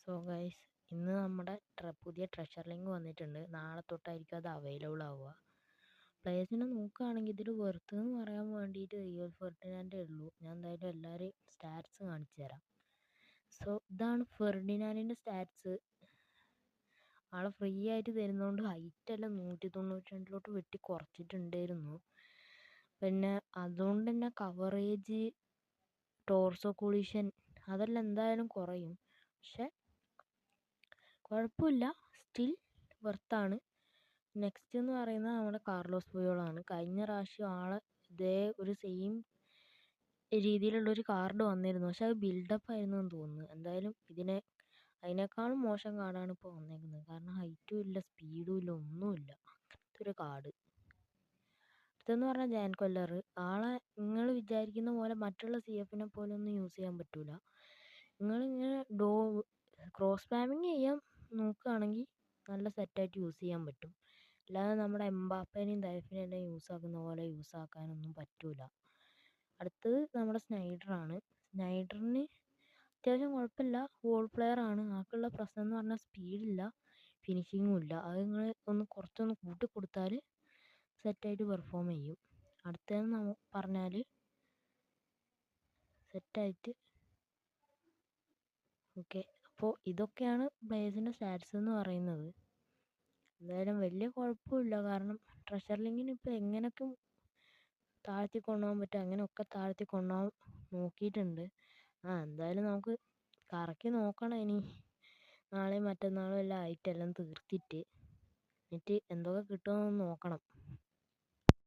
So guys, ഇന്ന് നമ്മുടെ പുതിയ ട്രഷർ ലിങ്ക് വന്നിട്ടുണ്ട്. നാളെ തൊട്ടായിരിക്കും അത് അവൈലബിൾ ആവുക. പ്ലേസിനെ നോക്കുകയാണെങ്കിൽ ഇതിൽ വെറുത്ത് എന്ന് പറയാൻ വേണ്ടിയിട്ട് റിയൽ ഫെർഡിനാൻഡേ ഉള്ളൂ. ഞാൻ എന്തായാലും എല്ലാവരെയും സ്റ്റാറ്റ്സ് കാണിച്ചു തരാം. സോ ഇതാണ് ഫെർഡിനാൻഡിൻ്റെ സ്റ്റാറ്റ്സ്. ആളെ ഫ്രീ ആയിട്ട് തരുന്നതുകൊണ്ട് ഹൈറ്റ് എല്ലാം 192 വെട്ടി കുറച്ചിട്ടുണ്ടായിരുന്നു. പിന്നെ അതുകൊണ്ട് തന്നെ കവറേജ്, ടോർസോ കൊളീഷൻ അതെല്ലാം എന്തായാലും കുറയും. പക്ഷെ കുഴപ്പമില്ല, സ്റ്റിൽ വർത്താണ്. നെക്സ്റ്റ് എന്ന് പറയുന്നത് നമ്മുടെ കാർലോസ് പുയോളാണ്. കഴിഞ്ഞ പ്രാവശ്യം ആളെ ഇതേ ഒരു സെയിം രീതിയിലുള്ളൊരു കാർഡ് വന്നിരുന്നു, പക്ഷെ അത് ബിൽഡപ്പ് ആയിരുന്നു എന്ന് തോന്നുന്നു. എന്തായാലും അതിനേക്കാളും മോശം കാർഡാണ് ഇപ്പോൾ വന്നേക്കുന്നത്. കാരണം ഹൈറ്റും ഇല്ല, സ്പീഡും ഇല്ല, ഒന്നുമില്ല. അങ്ങനത്തെ ഒരു കാർഡ്. അടുത്തെന്ന് പറഞ്ഞാൽ ജാൻ കൊല്ലർ. ആളെ നിങ്ങൾ വിചാരിക്കുന്ന പോലെ മറ്റുള്ള CF-നെ പോലെ ഒന്നും യൂസ് ചെയ്യാൻ പറ്റൂല. നിങ്ങളിങ്ങനെ ക്രോസ് സ്പാമിങ് ചെയ്യാൻ നോക്കുകയാണെങ്കിൽ നല്ല സെറ്റായിട്ട് യൂസ് ചെയ്യാൻ പറ്റും. അല്ലാതെ നമ്മുടെ എംബാപ്പേനെയും ദൈഫിനെയും എല്ലാം യൂസ് ആക്കുന്ന പോലെ യൂസ് ആക്കാനൊന്നും പറ്റൂല. അടുത്തത് നമ്മുടെ സ്നൈഡറാണ്. സ്നൈഡറിന് അത്യാവശ്യം കുഴപ്പമില്ല, വോൾ പ്ലെയർ ആണ്. ആൾക്കുള്ള പ്രശ്നം എന്ന് പറഞ്ഞാൽ സ്പീഡില്ല, ഫിനിഷിങ്ങും ഇല്ല. അത് നിങ്ങൾ കുറച്ചൊന്ന് കൂട്ടി കൊടുത്താൽ സെറ്റായിട്ട് പെർഫോം ചെയ്യും. അടുത്തതെന്ന് പറഞ്ഞാൽ സെറ്റായിട്ട് ഓക്കെ. അപ്പോൾ ഇതൊക്കെയാണ് പ്ലേയേഴ്സിൻ്റെ സ്റ്റാറ്റ്സ് എന്ന് പറയുന്നത്. എന്തായാലും വലിയ കുഴപ്പമില്ല, കാരണം ട്രഷർ ലിങ്കിന് ഇപ്പോൾ എങ്ങനെയൊക്കെ താഴ്ത്തി കൊണ്ടുപോകാൻ പറ്റും അങ്ങനെയൊക്കെ താഴ്ത്തി കൊണ്ടുപോകാൻ നോക്കിയിട്ടുണ്ട്. എന്തായാലും നമുക്ക് കറക്കി നോക്കണം. ഇനി നാളെയും മറ്റന്നാളും എല്ലാം ആയിട്ടെല്ലാം തീർത്തിട്ട് എന്നിട്ട് എന്തൊക്കെ കിട്ടുമെന്ന് നോക്കണം.